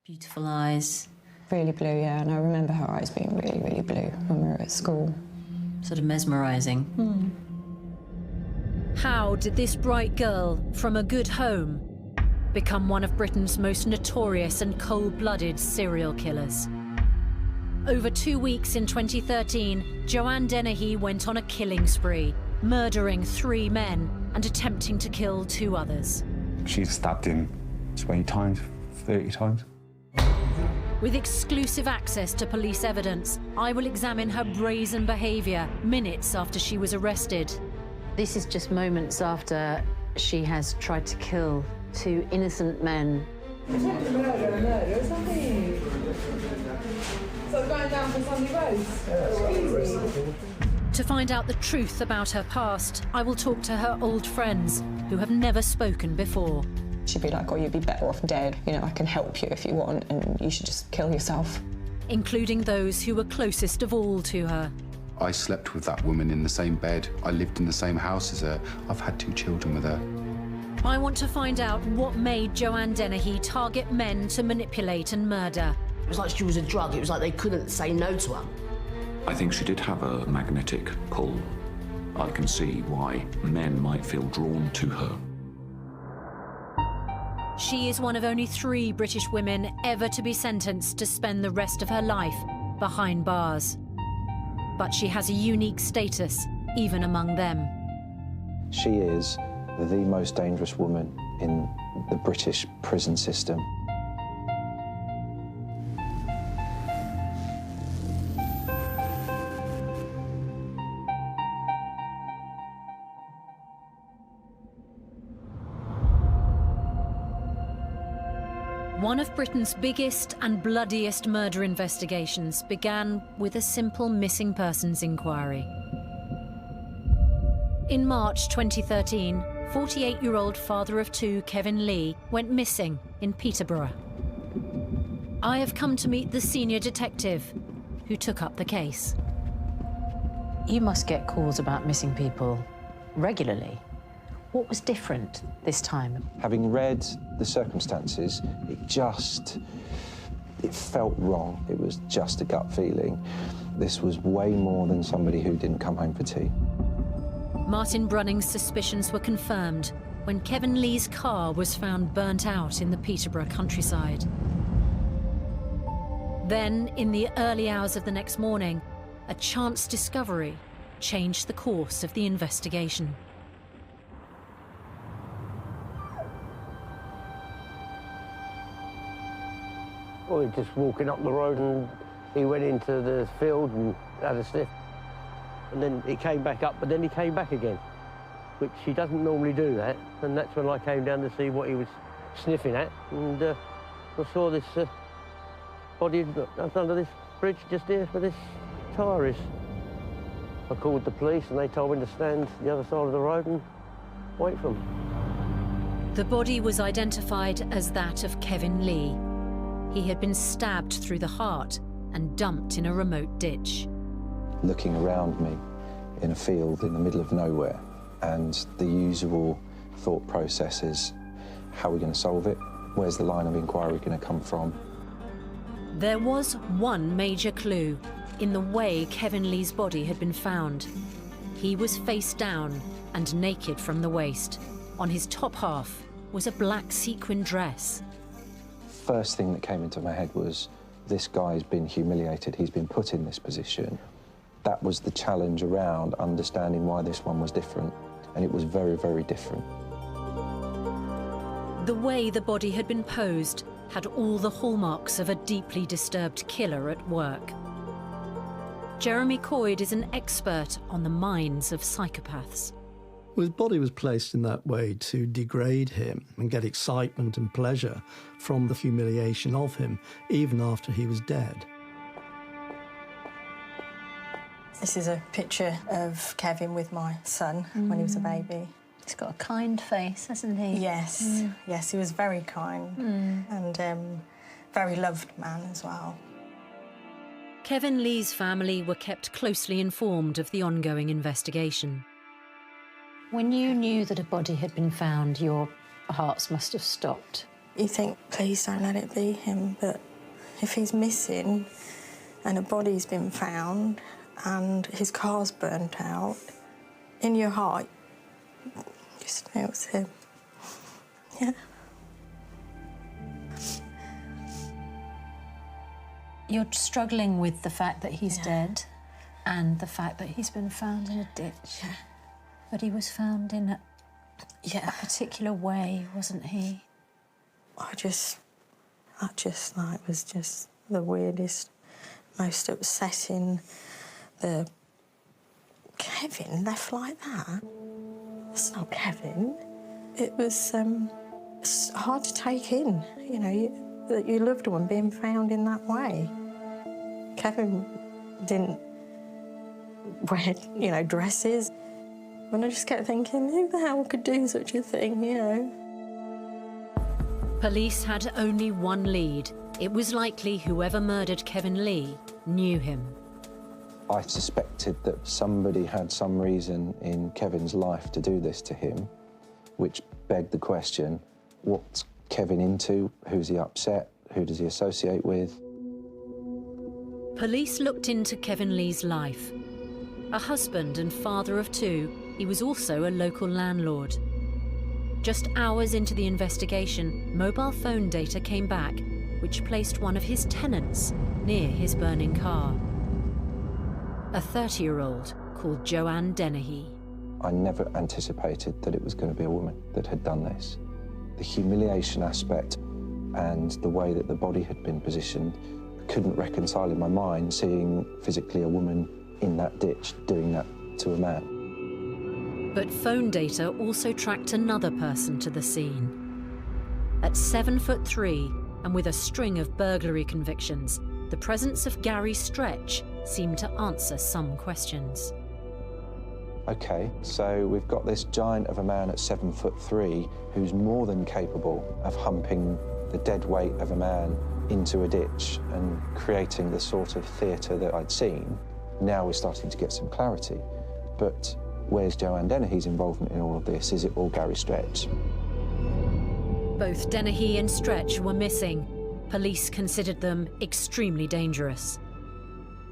Beautiful eyes. Really blue, yeah, and I remember her eyes being really, really blue when we were at school. Sort of mesmerising. How did this bright girl from a good home become one of Britain's most notorious and cold-blooded serial killers? Over 2 weeks in 2013, Joanne Dennehy went on a killing spree, murdering 3 men and attempting to kill 2 others. She stabbed him 20 times, 30 times. With exclusive access to police evidence, I will examine her brazen behaviour minutes after she was arrested. This is just moments after she has tried to kill 2 innocent men. It's not murder, it's nothing. So going down for Sunday Road? To find out the truth about her past, I will talk to her old friends who have never spoken before. She'd be like, oh, you'd be better off dead. You know, I can help you if you want, and you should just kill yourself. Including those who were closest of all to her. I slept with that woman in the same bed. I lived in the same house as her. I've had 2 children with her. I want to find out what made Joanne Dennehy target men to manipulate and murder. It was like she was a drug. It was like they couldn't say no to her. I think she did have a magnetic pull. I can see why men might feel drawn to her. She is one of only 3 British women ever to be sentenced to spend the rest of her life behind bars. But she has a unique status, even among them. She is the most dangerous woman in the British prison system. One of Britain's biggest and bloodiest murder investigations began with a simple missing persons inquiry. In March 2013, 48-year-old father of 2 Kevin Lee went missing in Peterborough. I have come to meet the senior detective who took up the case. You must get calls about missing people regularly. What was different this time? Having read the circumstances, it felt wrong. It was just a gut feeling. This was way more than somebody who didn't come home for tea. Martin Brunning's suspicions were confirmed when Kevin Lee's car was found burnt out in the Peterborough countryside. Then, in the early hours of the next morning, a chance discovery changed the course of the investigation. Well, he just walking up the road and he went into the field and had a sniff. And then he came back up, but then he came back again, which he doesn't normally do that. And that's when I came down to see what he was sniffing at. And I saw this body under this bridge just here where this tyre is. I called the police and they told me to stand the other side of the road and wait for them. The body was identified as that of Kevin Lee. He had been stabbed through the heart and dumped in a remote ditch. Looking around me in a field in the middle of nowhere, and the usual thought process is, how are we going to solve it? Where's the line of inquiry going to come from? There was one major clue in the way Kevin Lee's body had been found. He was face down and naked from the waist. On his top half was a black sequin dress. First thing that came into my head was, this guy's been humiliated, he's been put in this position. That was the challenge around understanding why this one was different, and it was very, very different. The way the body had been posed had all the hallmarks of a deeply disturbed killer at work. Jeremy Coyd is an expert on the minds of psychopaths. Well, his body was placed in that way to degrade him and get excitement and pleasure from the humiliation of him, even after he was dead. This is a picture of Kevin with my son when he was a baby. He's got a kind face, hasn't he? Yes, yes, he was very kind and very loved man as well. Kevin Lee's family were kept closely informed of the ongoing investigation. When you knew that a body had been found, your hearts must have stopped. You think, please don't let it be him, but if he's missing and a body's been found and his car's burnt out, in your heart, you just know it's him. Yeah. You're struggling with the fact that he's dead and the fact that he's been found in a ditch. Yeah. But he was found in a particular way, wasn't he? That was just the weirdest, most upsetting. Kevin left like that? It's not Kevin. It was it's hard to take in, you know, that your loved one being found in that way. Kevin didn't wear, you know, dresses. And I just kept thinking, who the hell could do such a thing, you know? Police had only one lead. It was likely whoever murdered Kevin Lee knew him. I suspected that somebody had some reason in Kevin's life to do this to him, which begged the question, what's Kevin into? Who's he upset? Who does he associate with? Police looked into Kevin Lee's life. A husband and father of two, he was also a local landlord. Just hours into the investigation, mobile phone data came back, which placed one of his tenants near his burning car. A 30-year-old called Joanne Dennehy. I never anticipated that it was going to be a woman that had done this. The humiliation aspect and the way that the body had been positioned, couldn't reconcile in my mind seeing physically a woman in that ditch doing that to a man. But phone data also tracked another person to the scene. At 7'3" and with a string of burglary convictions, the presence of Gary Stretch seemed to answer some questions. OK, so we've got this giant of a man at 7'3" who's more than capable of humping the dead weight of a man into a ditch and creating the sort of theatre that I'd seen. Now we're starting to get some clarity. But where's Joanne Dennehy's involvement in all of this? Is it all Gary Stretch? Both Dennehy and Stretch were missing. Police considered them extremely dangerous.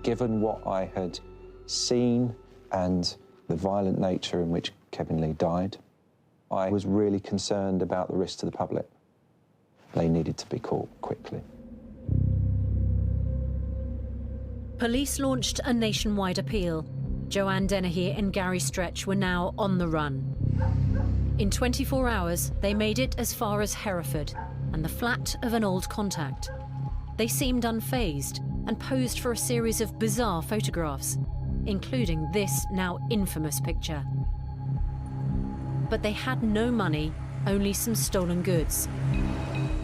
Given what I had seen and the violent nature in which Kevin Lee died, I was really concerned about the risk to the public. They needed to be caught quickly. Police launched a nationwide appeal. Joanne Dennehy and Gary Stretch were now on the run. In 24 hours, they made it as far as Hereford and the flat of an old contact. They seemed unfazed and posed for a series of bizarre photographs, including this now infamous picture. But they had no money, only some stolen goods.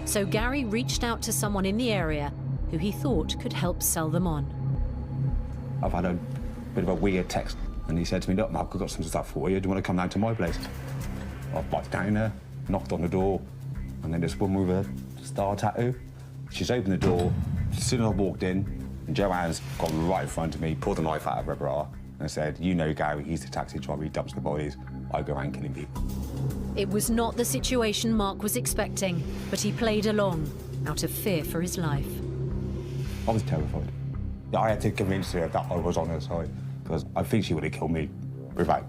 So Gary reached out to someone in the area who he thought could help sell them on. I've had a bit of a weird text, and he said to me, look, Mark, I've got some stuff for you. Do you want to come down to my place? I've biked down there, knocked on the door, and then this woman with a star tattoo. She's opened the door. As soon as I walked in, and Joanne's gone right in front of me, pulled a knife out of her bra, and said, you know Gary, he's the taxi driver, he dumps the bodies. I go around killing people. It was not the situation Mark was expecting, but he played along, out of fear for his life. I was terrified. I had to convince her that I was on her side, because I think she would have killed me without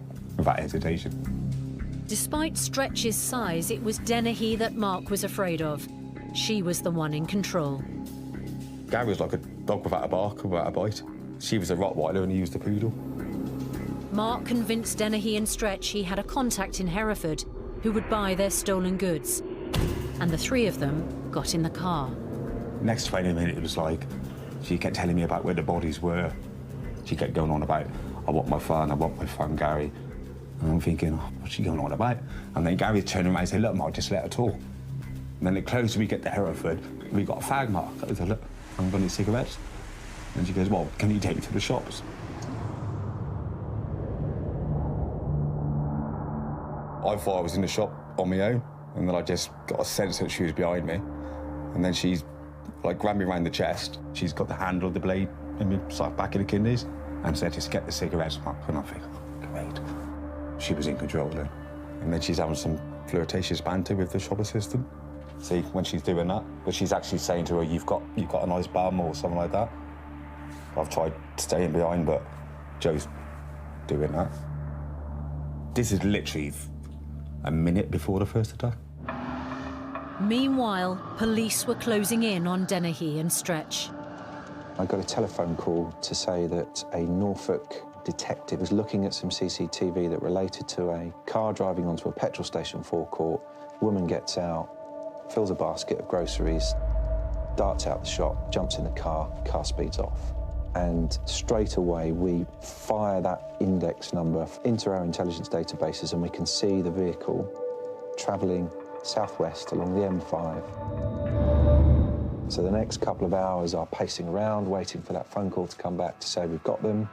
hesitation. Despite Stretch's size, it was Dennehy that Mark was afraid of. She was the one in control. Gary was like a dog without a bark, without a bite. She was a Rottweiler and he used a poodle. Mark convinced Dennehy and Stretch he had a contact in Hereford who would buy their stolen goods. And the three of them got in the car. Next 20 minutes, it was like, she kept telling me about where the bodies were. She kept going on about, I want my phone, Gary. And I'm thinking, oh, what's she going on about? And then Gary turned around and said, look, Mark, just let her talk. And then the closer we get to Hereford, we got a fag, Mark. I said, look, I'm going to need cigarettes. And she goes, well, can you take me to the shops? I thought I was in the shop on my own, and then I just got a sense that she was behind me. And then she's like grabbed me around the chest. She's got the handle of the blade in me, like back in the kidneys, and said, just get the cigarettes, Mark. And I think, oh, great. She was in control then. And then she's having some flirtatious banter with the shop assistant. See, when she's doing that, but she's actually saying to her, you've got a nice bum or something like that. I've tried staying behind, but Joe's doing that. This is literally a minute before the first attack. Meanwhile, police were closing in on Dennehy and Stretch. I got a telephone call to say that a Norfolk detective was looking at some CCTV that related to a car driving onto a petrol station forecourt. Woman gets out, fills a basket of groceries, darts out the shop, jumps in the car speeds off. And straight away, we fire that index number into our intelligence databases, and we can see the vehicle travelling southwest along the M5. So the next couple of hours are pacing around, waiting for that phone call to come back to say we've got them.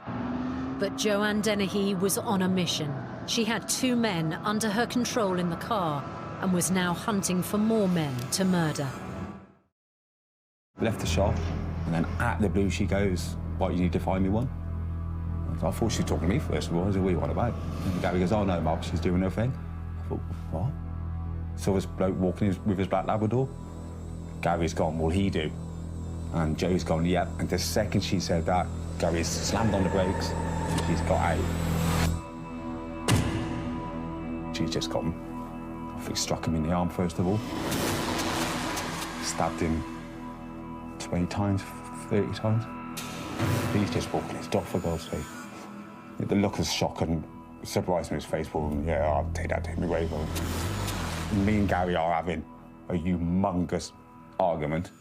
But Joanne Dennehy was on a mission. She had 2 men under her control in the car and was now hunting for more men to murder. Left the shop, and then at the blue she goes, "Right, you need to find me one." I thought she was talking to me first of all. I said, "What do you want about?" And Gary goes, "Oh no, Mark, she's doing her thing." I thought, what? Saw this bloke walking with his black Labrador. Gary's gone, what'll he do? And Joe's gone, yep. And the second she said that, Gary's slammed on the brakes. She's got out. She's just got him. I think struck him in the arm first of all. Stabbed him 20 times, 30 times. He's just walking his dog, for God's sake. The look of shock and surprise on his face, well, yeah, I'll take that to me away. Me and Gary are having a humongous argument.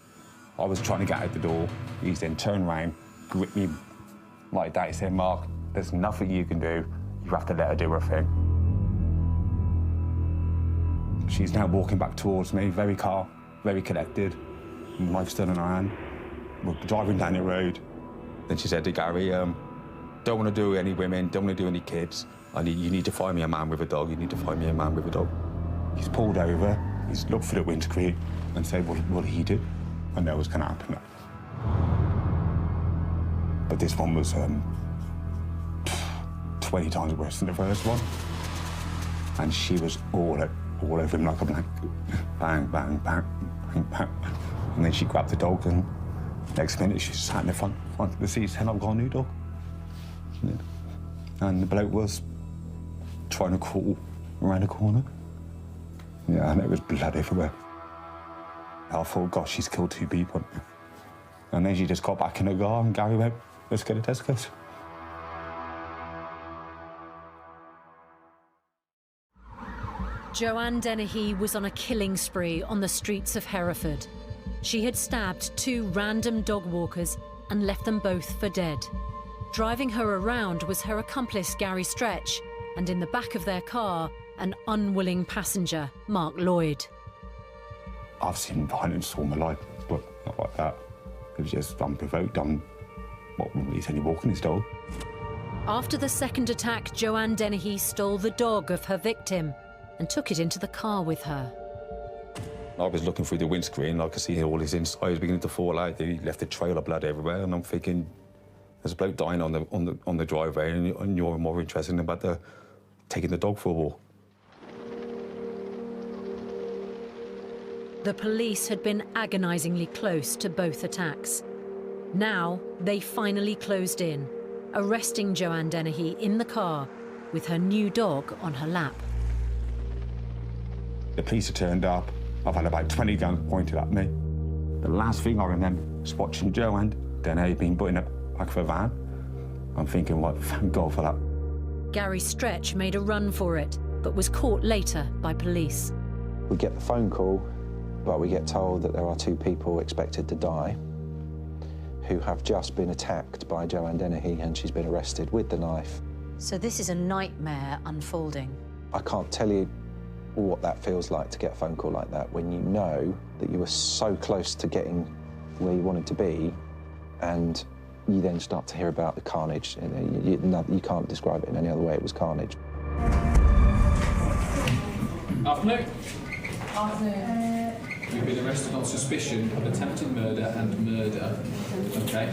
I was trying to get out the door. He's then turned around, gripped me like that. He said, "Mark, there's nothing you can do. You have to let her do her thing." She's now walking back towards me, very calm, very collected. Knife still in her hand. We're driving down the road. Then she said to Gary, "Don't want to do any women, don't want to do any kids. You need to find me a man with a dog. You need to find me a man with a dog." He's pulled over, he's looked for the windscreen and said, what did he do? I know what's going to happen. But this one was 20 times worse than the first one. And she was all over him like a blank. Bang, bang, bang, bang, bang. And then she grabbed the dog, and next minute she sat in the front of the seat saying, "I've got a new dog." And the bloke was trying to crawl around the corner. Yeah, and it was blood everywhere. I thought, gosh, she's killed 2 people. And then she just got back in the car, and Gary went, "Let's go to Tesco's." Joanne Dennehy was on a killing spree on the streets of Hereford. She had stabbed 2 random dog walkers and left them both for dead. Driving her around was her accomplice, Gary Stretch, and in the back of their car, an unwilling passenger, Mark Lloyd. I've seen violence all my life, but not like that. It was just unprovoked. He's only walking his dog. After the second attack, Joanne Dennehy stole the dog of her victim and took it into the car with her. I was looking through the windscreen, I could see all his insides beginning to fall out. He left a trail of blood everywhere, and I'm thinking, there's a bloke dying on the driveway, and you're more interested about taking the dog for a walk. The police had been agonisingly close to both attacks. Now, they finally closed in, arresting Joanne Dennehy in the car with her new dog on her lap. The police had turned up. I've had about 20 guns pointed at me. The last thing I remember was watching Joanne Dennehy being put in the back of a van. I'm thinking, well, thank God for that. Gary Stretch made a run for it, but was caught later by police. We get the phone call, but we get told that there are 2 people expected to die who have just been attacked by Joanne Dennehy, and she's been arrested with the knife. So this is a nightmare unfolding. I can't tell you what that feels like to get a phone call like that when you know that you were so close to getting where you wanted to be, and you then start to hear about the carnage. You can't describe it in any other way. It was carnage. Afternoon. Afternoon. You've been arrested on suspicion of attempted murder and murder. Okay.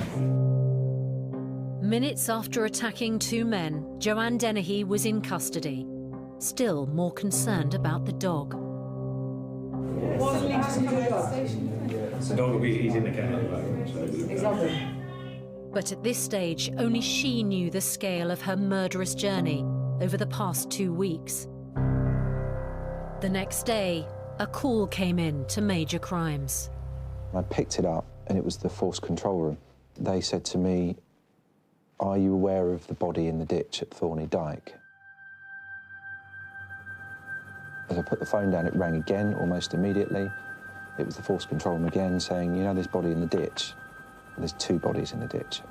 Minutes after attacking 2 men, Joanne Dennehy was in custody, still more concerned about the dog. What's the link to the dog? The dog, he's in the kennel at the moment, so... Exactly. But at this stage, only she knew the scale of her murderous journey over the past 2 weeks. The next day, a call came in to Major Crimes. I picked it up, and it was the force control room. They said to me, "Are you aware of the body in the ditch at Thorney Dyke?" As I put the phone down, it rang again almost immediately. It was the force control room again saying, "You know this body in the ditch? There's 2 bodies in the ditch."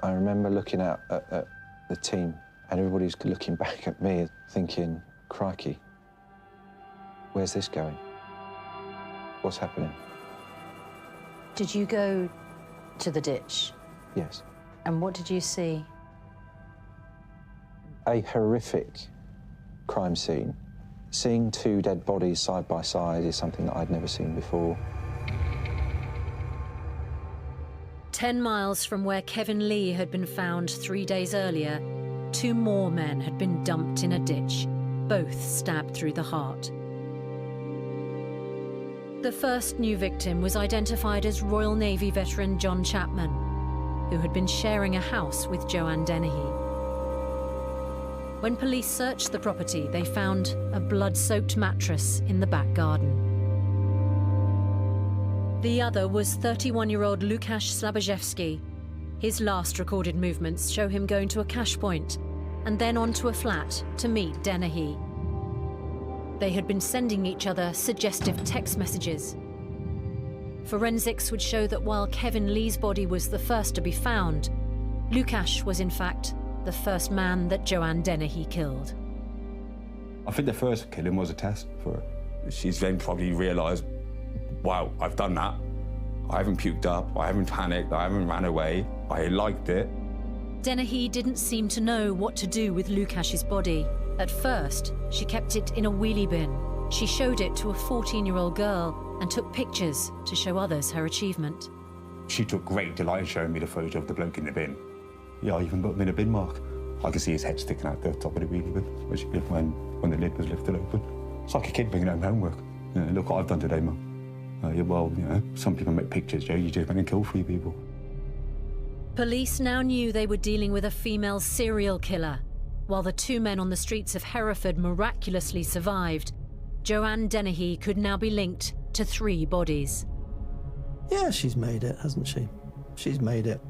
I remember looking out at the team, and everybody's looking back at me thinking, "Crikey, where's this going? What's happening?" Did you go to the ditch? Yes. And what did you see? A horrific crime scene. Seeing 2 dead bodies side by side is something that I'd never seen before. 10 miles from where Kevin Lee had been found 3 days earlier, 2 more men had been dumped in a ditch, both stabbed through the heart. The first new victim was identified as Royal Navy veteran John Chapman, who had been sharing a house with Joanne Dennehy. When police searched the property, they found a blood-soaked mattress in the back garden. The other was 31-year-old Łukasz Slabozewski. His last recorded movements show him going to a cash point and then onto a flat to meet Dennehy. They had been sending each other suggestive text messages. Forensics would show that while Kevin Lee's body was the first to be found, Łukasz was in fact the first man that Joanne Dennehy killed. I think the first killing was a test for her. She's then probably realised, wow, I've done that. I haven't puked up, I haven't panicked, I haven't ran away. I liked it. Dennehy didn't seem to know what to do with Łukasz's body. At first, she kept it in a wheelie bin. She showed it to a 14-year-old girl and took pictures to show others her achievement. She took great delight in showing me the photo of the bloke in the bin. Yeah, I even put him in a bin mark. I could see his head sticking out the top of the wheelie bin when the lid was lifted open. It's like a kid bringing home homework. You know, look what I've done today, Mum. Yeah, well, you know, some people make pictures, Joe. You just went and killed 3 people. Police now knew they were dealing with a female serial killer. While the 2 men on the streets of Hereford miraculously survived, Joanne Dennehy could now be linked to 3 bodies. Yeah, she's made it, hasn't she? She's made it.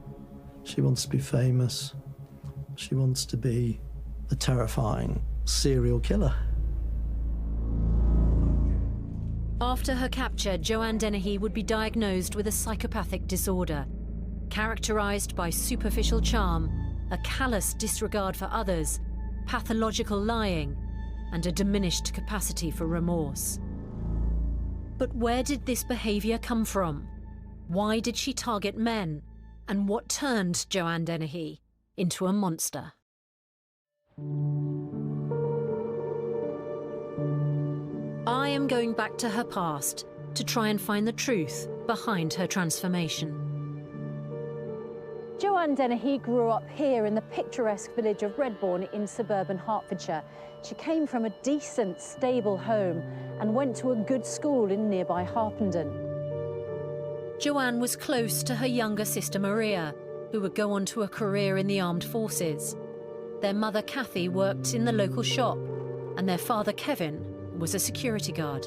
She wants to be famous. She wants to be a terrifying serial killer. After her capture, Joanne Dennehy would be diagnosed with a psychopathic disorder, characterized by superficial charm, a callous disregard for others, pathological lying, and a diminished capacity for remorse. But where did this behavior come from? Why did she target men? And what turned Joanne Dennehy into a monster? I am going back to her past to try and find the truth behind her transformation. Joanne Dennehy grew up here in the picturesque village of Redbourne in suburban Hertfordshire. She came from a decent, stable home and went to a good school in nearby Harpenden. Joanne was close to her younger sister Maria, who would go on to a career in the armed forces. Their mother Kathy worked in the local shop, and their father Kevin was a security guard.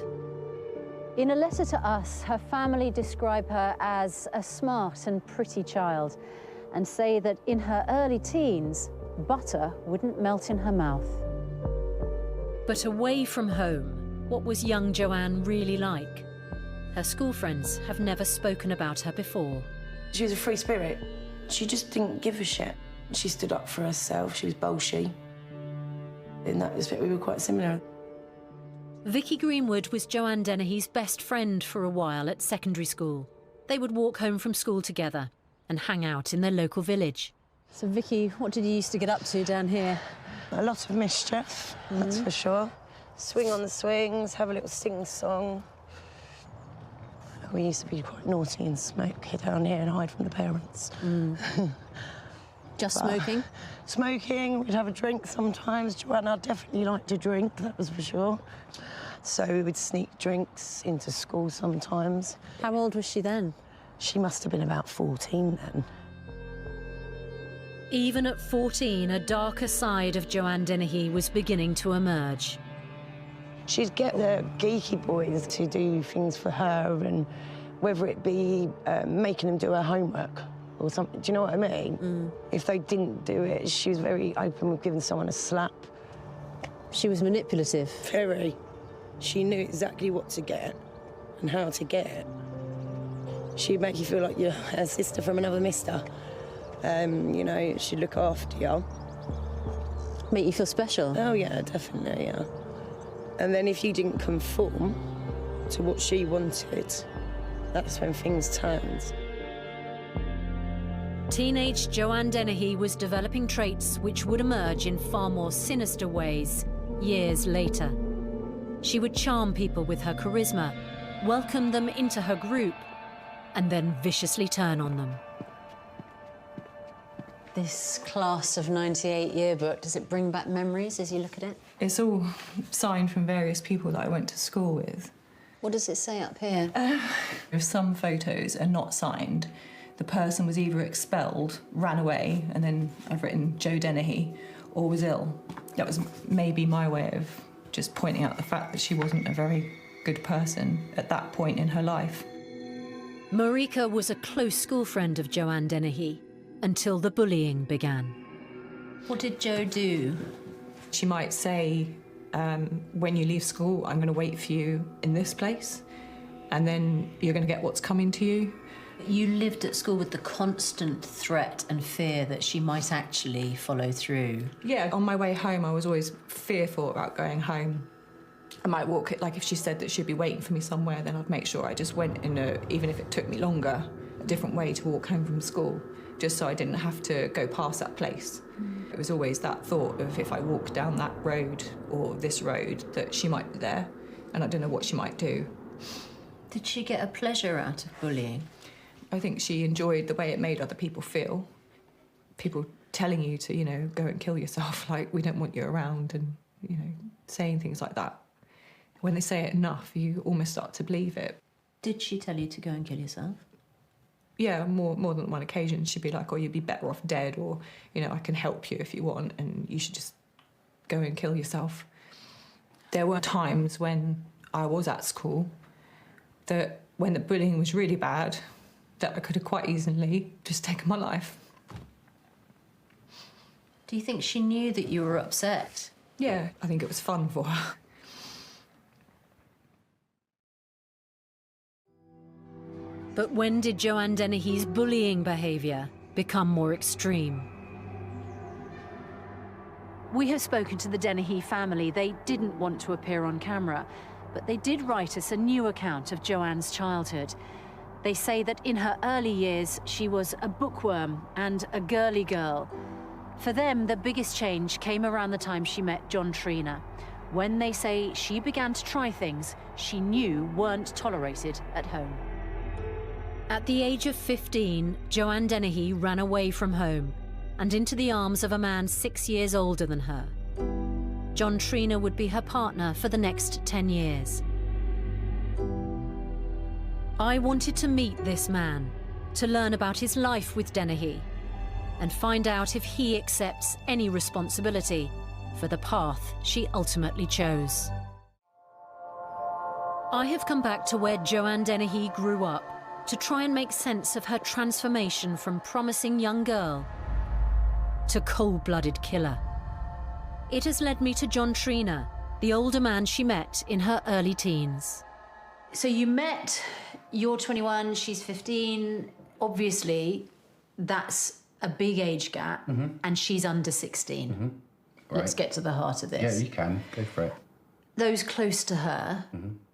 In a letter to us, her family describe her as a smart and pretty child and say that in her early teens, butter wouldn't melt in her mouth. But away from home, what was young Joanne really like? Her school friends have never spoken about her before. She was a free spirit. She just didn't give a shit. She stood up for herself. She was bolshy. In that respect, we were quite similar. Vicky Greenwood was Joanne Dennehy's best friend for a while at secondary school. They would walk home from school together and hang out in their local village. So, Vicky, what did you used to get up to down here? A lot of mischief, that's for sure. Swing on the swings, have a little sing-song. We used to be quite naughty and smoke down here and hide from the parents. Just smoking? Smoking, we'd have a drink sometimes. Joanna definitely liked to drink, that was for sure. So we would sneak drinks into school sometimes. How old was she then? She must have been about 14 then. Even at 14, a darker side of Joanne Dennehy was beginning to emerge. She'd get the geeky boys to do things for her, and whether it be making them do her homework or something, do you know what I mean? If they didn't do it, she was very open with giving someone a slap. She was manipulative. Very. She knew exactly what to get and how to get it. She'd make you feel like you're her sister from another mister. You know, she'd look after you. Make you feel special? Oh, yeah, definitely, yeah. And then if you didn't conform to what she wanted, that's when things turned. Teenage Joanne Dennehy was developing traits which would emerge in far more sinister ways years later. She would charm people with her charisma, welcome them into her group, and then viciously turn on them. This class of 98 yearbook, does it bring back memories as you look at it? It's all signed from various people that I went to school with. What does it say up here? If some photos are not signed, the person was either expelled, ran away, and then I've written Jo Dennehy, or was ill. That was maybe my way of just pointing out the fact that she wasn't a very good person at that point in her life. Marika was a close school friend of Joanne Dennehy until the bullying began. What did Jo do? She might say, when you leave school, I'm going to wait for you in this place, and then you're going to get what's coming to you. You lived at school with the constant threat and fear that she might actually follow through. Yeah, on my way home, I was always fearful about going home. I might walk it, like if she said that she'd be waiting for me somewhere, then I'd make sure I just went in even if it took me longer, a different way to walk home from school, just so I didn't have to go past that place. It was always that thought of if I walked down that road or this road, that she might be there, and I don't know what she might do. Did she get a pleasure out of bullying? I think she enjoyed the way it made other people feel. People telling you to, you know, go and kill yourself, like, we don't want you around, and, you know, saying things like that. When they say it enough, you almost start to believe it. Did she tell you to go and kill yourself? Yeah, more than one occasion. She'd be like, oh, you'd be better off dead, or, you know, I can help you if you want, and you should just go and kill yourself. There were times when I was at school that when the bullying was really bad, that I could have quite easily just taken my life. Do you think she knew that you were upset? Yeah, I think it was fun for her. But when did Joanne Dennehy's bullying behaviour become more extreme? We have spoken to the Dennehy family. They didn't want to appear on camera, but they did write us a new account of Joanne's childhood. They say that in her early years, she was a bookworm and a girly girl. For them, the biggest change came around the time she met John Trina, when they say she began to try things she knew weren't tolerated at home. At the age of 15, Joanne Dennehy ran away from home and into the arms of a man 6 years older than her. John Trina would be her partner for the next 10 years. I wanted to meet this man, to learn about his life with Dennehy, and find out if he accepts any responsibility for the path she ultimately chose. I have come back to where Joanne Dennehy grew up to try and make sense of her transformation from promising young girl to cold-blooded killer. It has led me to John Trina, the older man she met in her early teens. So you met, you're 21, she's 15. Obviously, that's a big age gap, and she's under 16. Right. Let's get to the heart of this. Yeah, you can. Go for it. Those close to her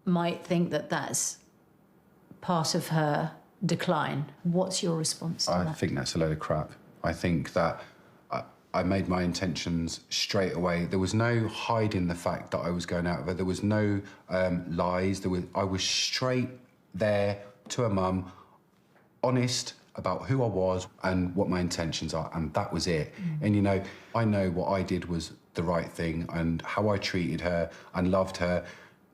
might think that that's part of her decline. What's your response to that? I think that's a load of crap. I think that I made my intentions straight away. There was no hiding the fact that I was going out of her. There was no lies. I was straight there to her mum, honest about who I was and what my intentions are, and that was it. And, you know, I know what I did was the right thing, and how I treated her and loved her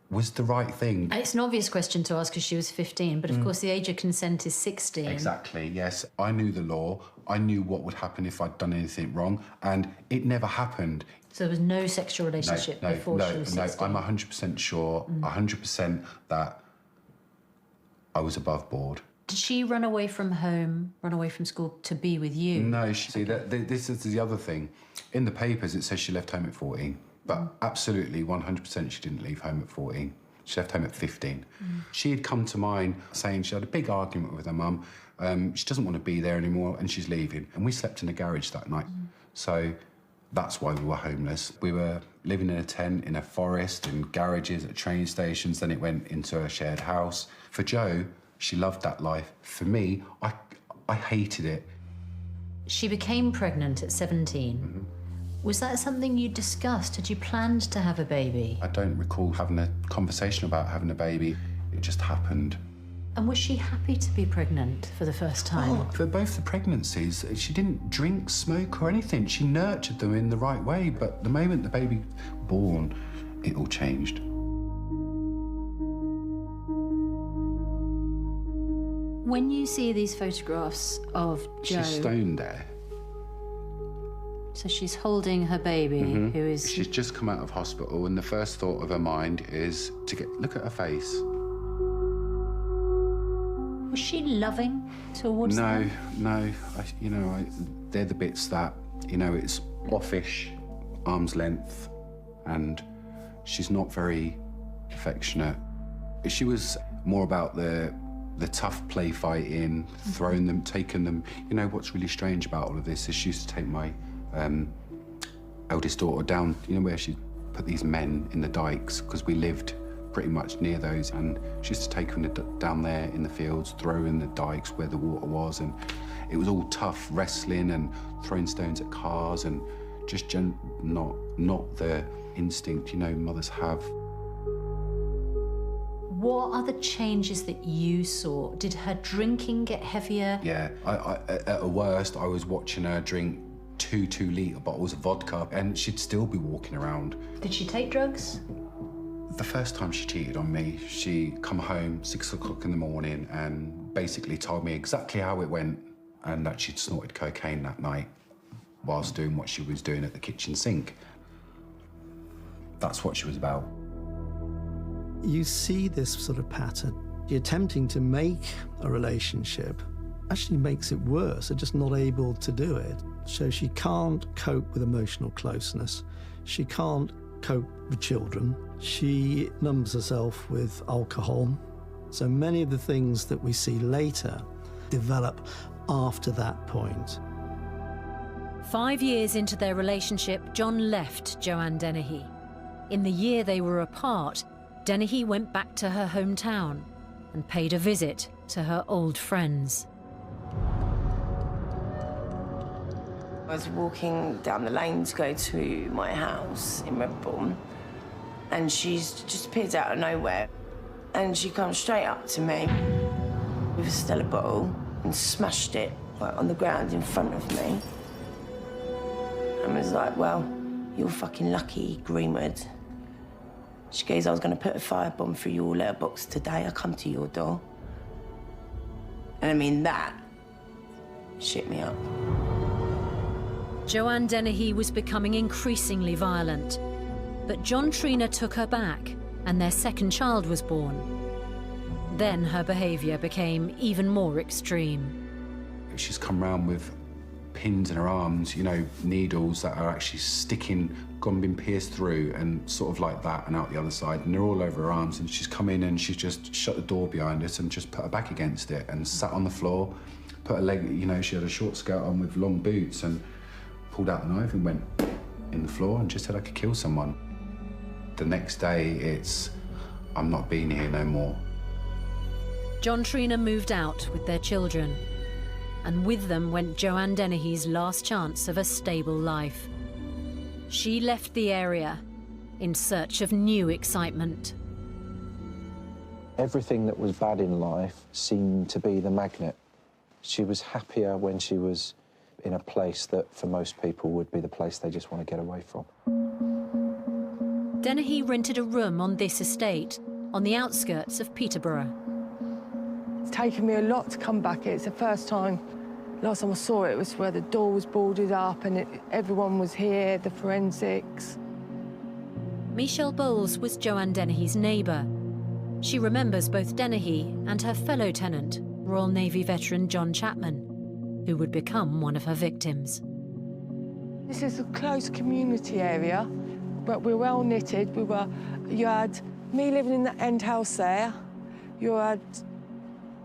was the right thing. It's an obvious question to ask because she was 15, but of course the age of consent is 16. Exactly, yes. I knew the law. I knew what would happen if I'd done anything wrong, and it never happened. So there was no sexual relationship before she was 16? No, I'm 100% sure, 100% that I was above board. Did she run away from home, run away from school to be with you? No, see, this is the other thing. In the papers, it says she left home at 14, but absolutely 100% she didn't leave home at 14. She left home at 15. She had come to mine saying she had a big argument with her mum. She doesn't want to be there anymore and she's leaving. And we slept in a garage that night. So that's why we were homeless. We were living in a tent, in a forest, in garages, at train stations. Then it went into a shared house. For Jo, she loved that life. For me, I hated it. She became pregnant at 17. Was that something you discussed? Had you planned to have a baby? I don't recall having a conversation about having a baby. It just happened. And was she happy to be pregnant for the first time? Oh, for both the pregnancies, she didn't drink, smoke or anything. She nurtured them in the right way, but the moment the baby was born, it all changed. When you see these photographs of Jo... She's stoned there. So she's holding her baby, who is... She's just come out of hospital, and the first thought of her mind is to look at her face. Was she loving towards them? No. They're the bits that, it's offish, arm's length, and she's not very affectionate. She was more about the tough play fighting, throwing them, taking them. What's really strange about all of this is she used to take my eldest daughter down, where she put these men in the dikes, because we lived pretty much near those, and she used to take them down there in the fields, throw in the dikes where the water was, and it was all tough wrestling and throwing stones at cars, and just not the instinct, mothers have. What are the changes that you saw? Did her drinking get heavier? Yeah, at her worst, I was watching her drink 2 2-litre bottles of vodka, and she'd still be walking around. Did she take drugs? The first time she cheated on me, she come home 6 o'clock in the morning and basically told me exactly how it went, and that she'd snorted cocaine that night whilst doing what she was doing at the kitchen sink. That's what she was about. You see this sort of pattern. You're attempting to make a relationship actually makes it worse. They're just not able to do it. So she can't cope with emotional closeness. She can't cope with children. She numbs herself with alcohol. So many of the things that we see later develop after that point. 5 years into their relationship, John left Joanne Dennehy. In the year they were apart, Dennehy went back to her hometown and paid a visit to her old friends. I was walking down the lane to go to my house in Redbourne, and she's just appeared out of nowhere, and she comes straight up to me with a Stella bottle and smashed it right on the ground in front of me. And was like, well, you're fucking lucky, Greenwood. She goes, I was going to put a firebomb through your letterbox today. I come to your door. And I mean, that shit me up. Joanne Dennehy was becoming increasingly violent, but John Trina took her back and their second child was born. Then her behaviour became even more extreme. She's come round with pins in her arms, needles that are actually sticking, been pierced through, and sort of like that and out the other side, and they're all over her arms, and she's come in and she's just shut the door behind us and just put her back against it and sat on the floor, put her leg, she had a short skirt on with long boots, and pulled out the knife and went in the floor and just said I could kill someone. The next day, it's, I'm not being here no more. John Trina moved out with their children, and with them went Joanne Dennehy's last chance of a stable life. She left the area in search of new excitement. Everything that was bad in life seemed to be the magnet. She was happier when she was in a place that for most people would be the place they just want to get away from. Dennehy rented a room on this estate, on the outskirts of Peterborough. It's taken me a lot to come back here. It's the first time. Last time I saw it was where the door was boarded up and everyone was here, the forensics. Michelle Bowles was Joanne Dennehy's neighbour. She remembers both Dennehy and her fellow tenant, Royal Navy veteran John Chapman, who would become one of her victims. This is a close community area, but we're well knitted. You had me living in the end house there. You had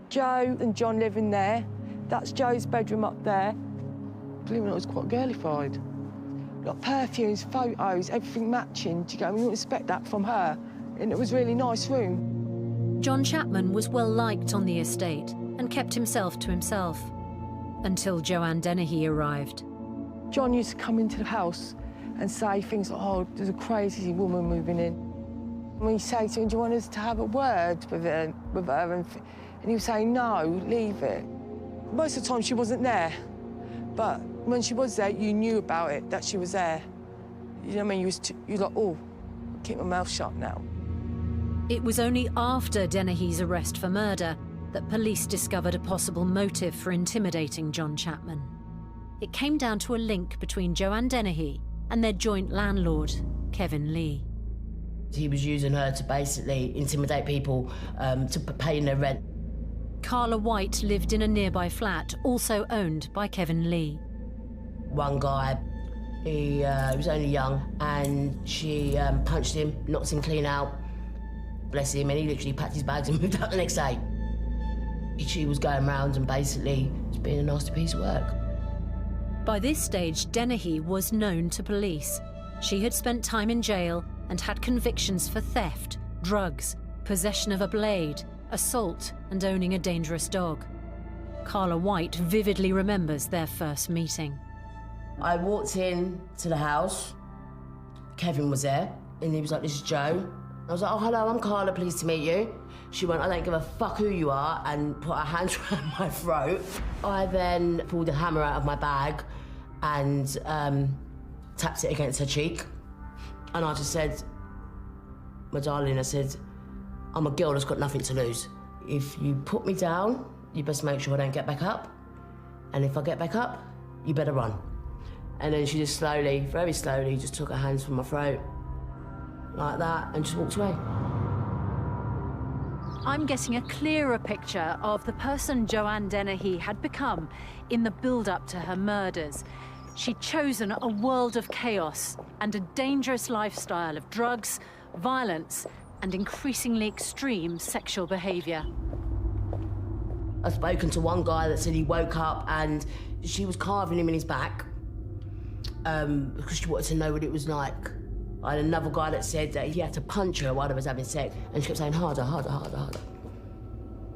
Joe and John living there. That's Joe's bedroom up there. Believe it or not, it was quite girlified. Like perfumes, photos, everything matching. Do you get what I mean? You wouldn't expect that from her. And it was a really nice room. John Chapman was well liked on the estate and kept himself to himself until Joanne Dennehy arrived. John used to come into the house and say things like, oh, there's a crazy woman moving in. And we say to him, do you want us to have a word with her? And he would say, no, leave it. Most of the time she wasn't there, but when she was there, you knew about it, that she was there. You know what I mean? You was like, oh, keep my mouth shut now. It was only after Dennehy's arrest for murder that police discovered a possible motive for intimidating John Chapman. It came down to a link between Joanne Dennehy and their joint landlord, Kevin Lee. He was using her to basically intimidate people to paying their rent. Carla White lived in a nearby flat, also owned by Kevin Lee. One guy, he was only young, and she punched him, knocked him clean out. Bless him, and he literally packed his bags and moved out the next day. She was going round and basically just being a nasty piece of work. By this stage, Dennehy was known to police. She had spent time in jail and had convictions for theft, drugs, possession of a blade, assault, and owning a dangerous dog. Carla White vividly remembers their first meeting. I walked in to the house. Kevin was there, and he was like, this is Joe. I was like, oh, hello, I'm Carla, pleased to meet you. She went, I don't give a fuck who you are, and put her hands around my throat. I then pulled a hammer out of my bag and tapped it against her cheek. And I just said, my darling, I said, I'm a girl that's got nothing to lose. If you put me down, you best make sure I don't get back up. And if I get back up, you better run. And then she just slowly, very slowly, just took her hands from my throat, like that, and just walked away. I'm getting a clearer picture of the person Joanne Dennehy had become in the build-up to her murders. She'd chosen a world of chaos and a dangerous lifestyle of drugs, violence, and increasingly extreme sexual behaviour. I've spoken to one guy that said he woke up and she was carving him in his back because she wanted to know what it was like. I had another guy that said that he had to punch her while they was having sex, and she kept saying, harder, harder, harder, harder.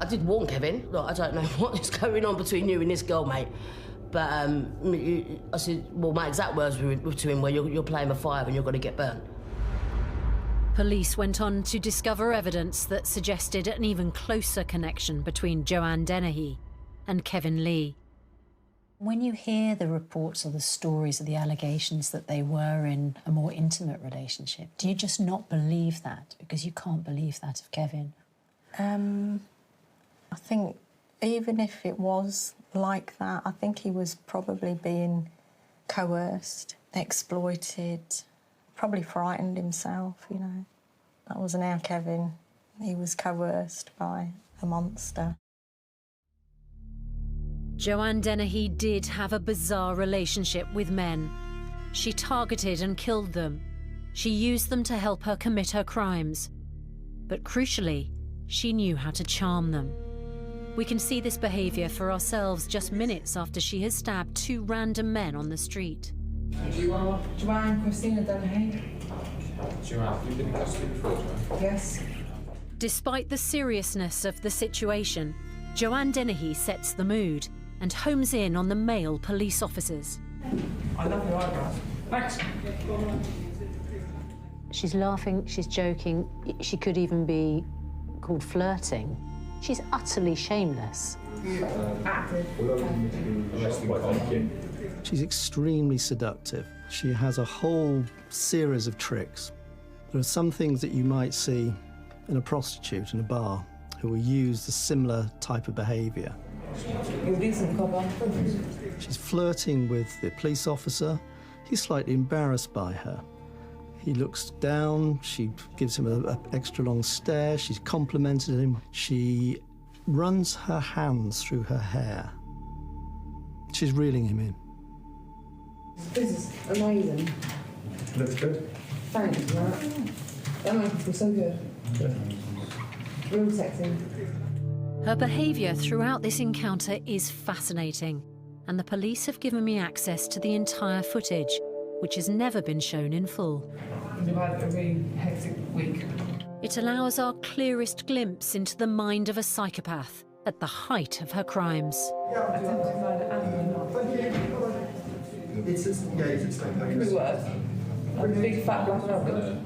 I did warn Kevin, look, I don't know what is going on between you and this girl, mate. But I said, well, my exact words were to him were, you're playing with fire and you're going to get burnt. Police went on to discover evidence that suggested an even closer connection between Joanne Dennehy and Kevin Lee. When you hear the reports or the stories or the allegations that they were in a more intimate relationship, do you just not believe that? Because you can't believe that of Kevin. I think even if it was like that, I think he was probably being coerced, exploited, probably frightened himself, you know. That wasn't our Kevin. He was coerced by a monster. Joanne Dennehy did have a bizarre relationship with men. She targeted and killed them. She used them to help her commit her crimes. But crucially, she knew how to charm them. We can see this behaviour for ourselves just minutes after she has stabbed two random men on the street. Joanne Christina Dennehy. Joanne, you've been in custody before, Joanne? Yes. Despite the seriousness of the situation, Joanne Dennehy sets the mood and homes in on the male police officers. I love your eyebrows. Thanks. She's laughing, she's joking, she could even be called flirting. She's utterly shameless. She's extremely seductive. She has a whole series of tricks. There are some things that you might see in a prostitute in a bar who will use a similar type of behaviour. She's flirting with the police officer. He's slightly embarrassed by her. He looks down, she gives him an extra long stare, she's complimented him. She runs her hands through her hair. She's reeling him in. This is amazing. Looks good. Thanks, Matt. That makes me feel so good. Real sexy. Her behaviour throughout this encounter is fascinating, and the police have given me access to the entire footage, which has never been shown in full. We've had a really hectic week. It allows our clearest glimpse into the mind of a psychopath at the height of her crimes. Attempted murder and It's Could be worse. A big fat black rabbit.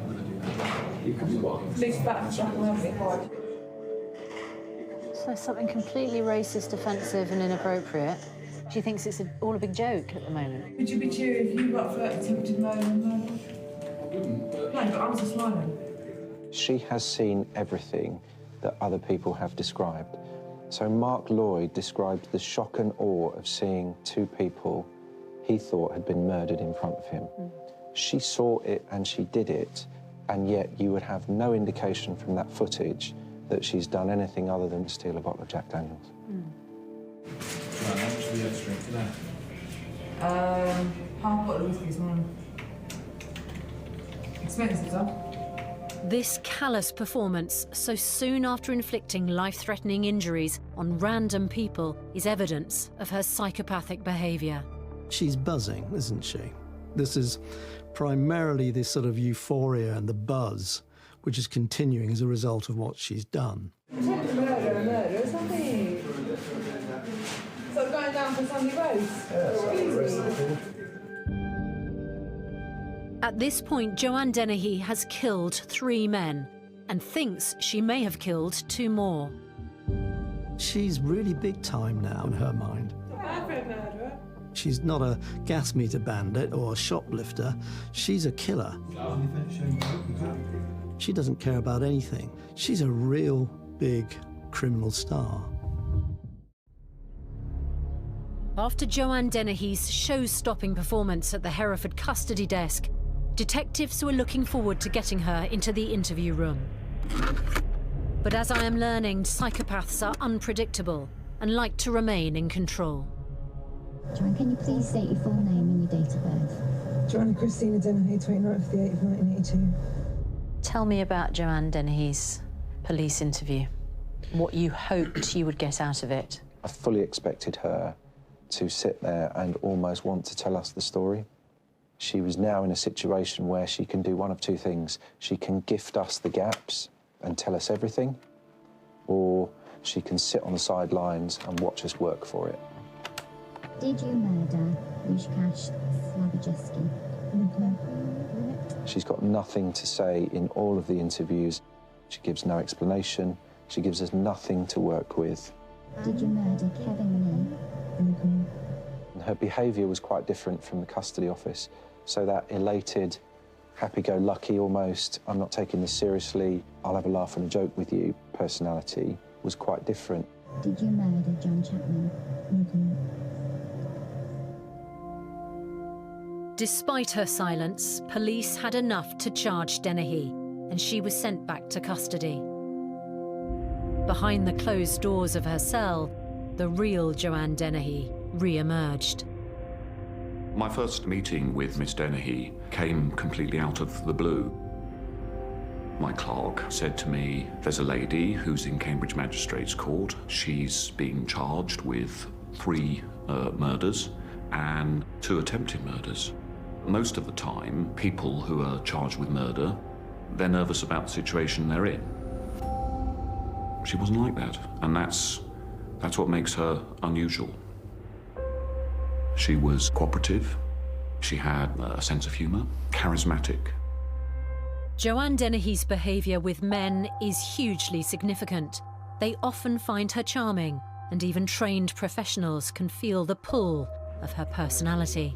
Big fat black rabbit. So something completely racist, offensive and inappropriate. She thinks it's all a big joke at the moment. Would you be cheery if you got for attempted murder and murder? No, but I'm just smiling. She has seen everything that other people have described. So Mark Lloyd described the shock and awe of seeing two people he thought had been murdered in front of him. She saw it and she did it, and yet you would have no indication from that footage that she's done anything other than steal a bottle of Jack Daniels. How much have you had to drink today? Half bottle of whiskey this morning. Expensive, though. This callous performance, so soon after inflicting life-threatening injuries on random people, is evidence of her psychopathic behaviour. She's buzzing, isn't she? This is primarily this sort of euphoria and the buzz, which is continuing as a result of what she's done. Attempted murder and murder, something. So going down for Sunday roast. At this point, Joanne Dennehy has killed 3 men and thinks she may have killed 2 more. She's really big time now in her mind. She's not a gas meter bandit or a shoplifter. She's a killer. She doesn't care about anything. She's a real big criminal star. After Joanne Dennehy's show-stopping performance at the Hereford custody desk, detectives were looking forward to getting her into the interview room. But as I am learning, psychopaths are unpredictable and like to remain in control. Joanne, can you please state your full name and your date of birth? Joanna Christina Dennehy, 29th of the 8th of 1982. Tell me about Joanne Dennehy's police interview. What you hoped you would get out of it. I fully expected her to sit there and almost want to tell us the story. She was now in a situation where she can do one of two things. She can gift us the gaps and tell us everything, or she can sit on the sidelines and watch us work for it. Did you murder Lushkash Slavijeski? She's got nothing to say in all of the interviews. She gives no explanation. She gives us nothing to work with. Did you murder Kevin And her behaviour was quite different from the custody office. So that elated, happy-go-lucky almost, I'm not taking this seriously, I'll have a laugh and a joke with you personality was quite different. Did you murder John Chapman? Despite her silence, police had enough to charge Dennehy, and she was sent back to custody. Behind the closed doors of her cell, the real Joanne Dennehy re-emerged. My first meeting with Miss Dennehy came completely out of the blue. My clerk said to me, there's a lady who's in Cambridge Magistrates Court. She's being charged with 3 murders and 2 attempted murders. Most of the time, people who are charged with murder, they're nervous about the situation they're in. She wasn't like that, and that's what makes her unusual. She was cooperative, she had a sense of humour, charismatic. Joanne Dennehy's behaviour with men is hugely significant. They often find her charming, and even trained professionals can feel the pull of her personality.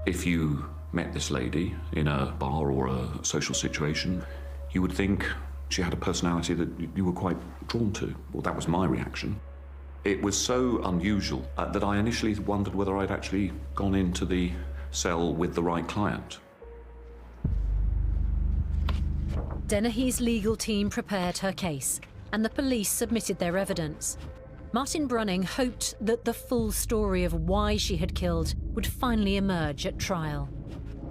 If you met this lady in a bar or a social situation, you would think she had a personality that you were quite drawn to. Well, that was my reaction. It was so unusual that I initially wondered whether I'd actually gone into the cell with the right client. Dennehy's legal team prepared her case, and the police submitted their evidence. Martin Brunning hoped that the full story of why she had killed would finally emerge at trial.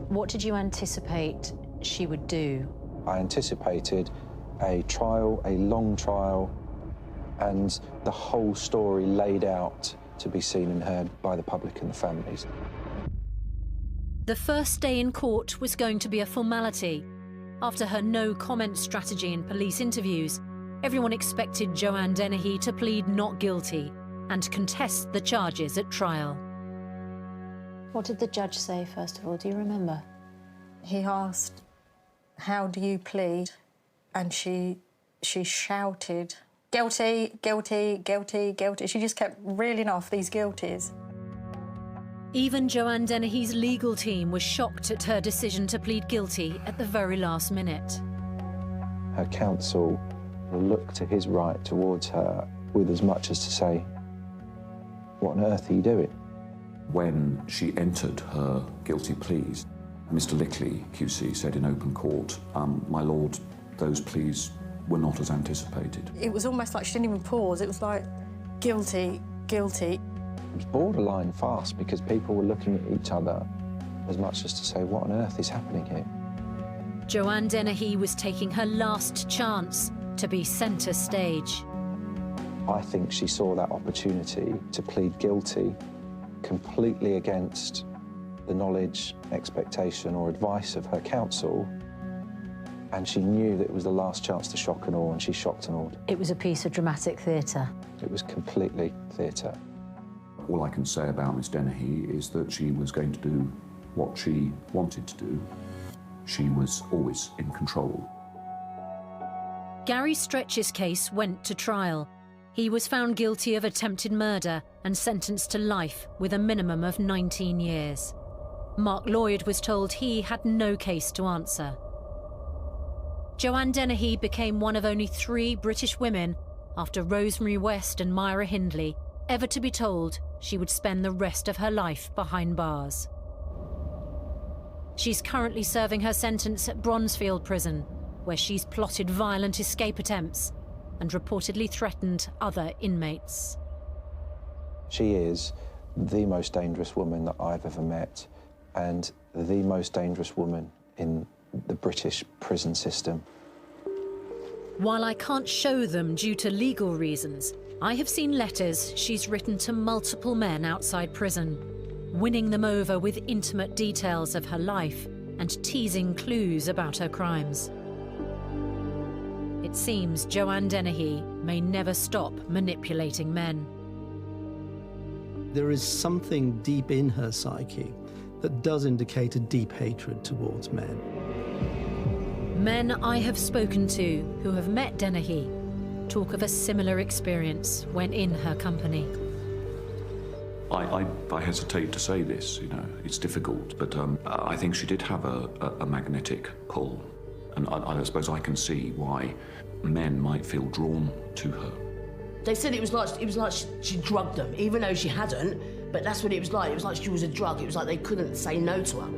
What did you anticipate she would do? I anticipated a trial, a long trial, and the whole story laid out to be seen and heard by the public and the families. The first day in court was going to be a formality. After her no-comment strategy in police interviews, everyone expected Joanne Dennehy to plead not guilty and contest the charges at trial. What did the judge say, first of all? Do you remember? He asked, "How do you plead?" And she shouted, "Guilty, guilty, guilty, guilty." She just kept reeling off these guilties. Even Joanne Dennehy's legal team was shocked at her decision to plead guilty at the very last minute. Her counsel looked to his right towards her with as much as to say, "What on earth are you doing?" When she entered her guilty pleas, Mr. Lickley, QC, said in open court, "My lord, those pleas were not as anticipated." It was almost like she didn't even pause. It was like, guilty, guilty. It was borderline fast because people were looking at each other as much as to say, "What on earth is happening here?" Joanne Dennehy was taking her last chance to be centre stage. I think she saw that opportunity to plead guilty completely against the knowledge, expectation or advice of her counsel, and she knew that it was the last chance to shock and awe, and she shocked and awed. It was a piece of dramatic theatre. It was completely theatre. All I can say about Miss Dennehy is that she was going to do what she wanted to do. She was always in control. Gary Stretch's case went to trial. He was found guilty of attempted murder and sentenced to life with a minimum of 19 years. Mark Lloyd was told he had no case to answer. Joanne Dennehy became one of only 3 British women, after Rosemary West and Myra Hindley, ever to be told she would spend the rest of her life behind bars. She's currently serving her sentence at Bronzefield Prison, where she's plotted violent escape attempts and reportedly threatened other inmates. She is the most dangerous woman that I've ever met, and the most dangerous woman in the British prison system. While I can't show them due to legal reasons, I have seen letters she's written to multiple men outside prison, winning them over with intimate details of her life and teasing clues about her crimes. It seems Joanne Dennehy may never stop manipulating men. There is something deep in her psyche that does indicate a deep hatred towards men. Men I have spoken to who have met Dennehy talk of a similar experience when in her company. I hesitate to say this, you know, it's difficult, but I think she did have a magnetic pull, and I suppose I can see why men might feel drawn to her. They said it was like she drugged them, even though she hadn't, but that's what it was like. It was like she was a drug. It was like they couldn't say no to her.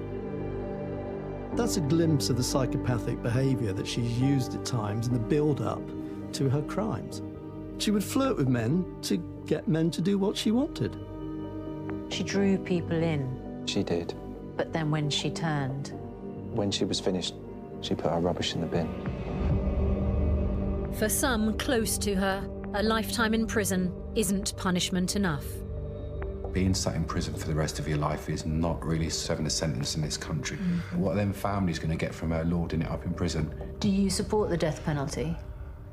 That's a glimpse of the psychopathic behaviour that she's used at times in the build-up to her crimes. She would flirt with men to get men to do what she wanted. She drew people in. She did. But then when she turned... When she was finished, she put her rubbish in the bin. For some close to her, a lifetime in prison isn't punishment enough. Being sat in prison for the rest of your life is not really serving a sentence in this country. What are them families going to get from her lording it up in prison? Do you support the death penalty?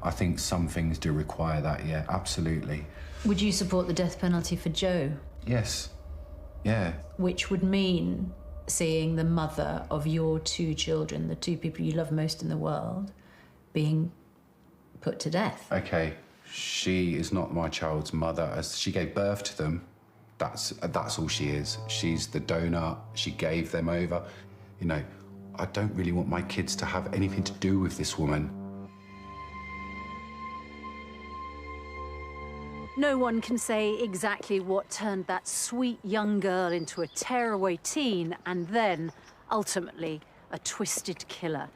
I think some things do require that, yeah, absolutely. Would you support the death penalty for Joe? Yes, yeah. Which would mean seeing the mother of your 2 children, the 2 people you love most in the world, being put to death. Okay, she is not my child's mother. As she gave birth to them, that's all she is. She's the donor. She gave them over. You know, I don't really want my kids to have anything to do with this woman. No one can say exactly what turned that sweet young girl into a tearaway teen and then, ultimately, a twisted killer.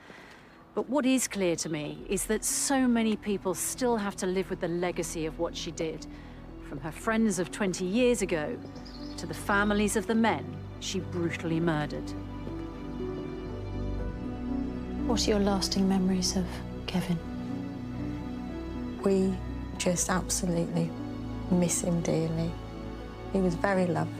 But what is clear to me is that so many people still have to live with the legacy of what she did, from her friends of 20 years ago to the families of the men she brutally murdered. What are your lasting memories of Kevin? We just absolutely miss him dearly. He was very loved.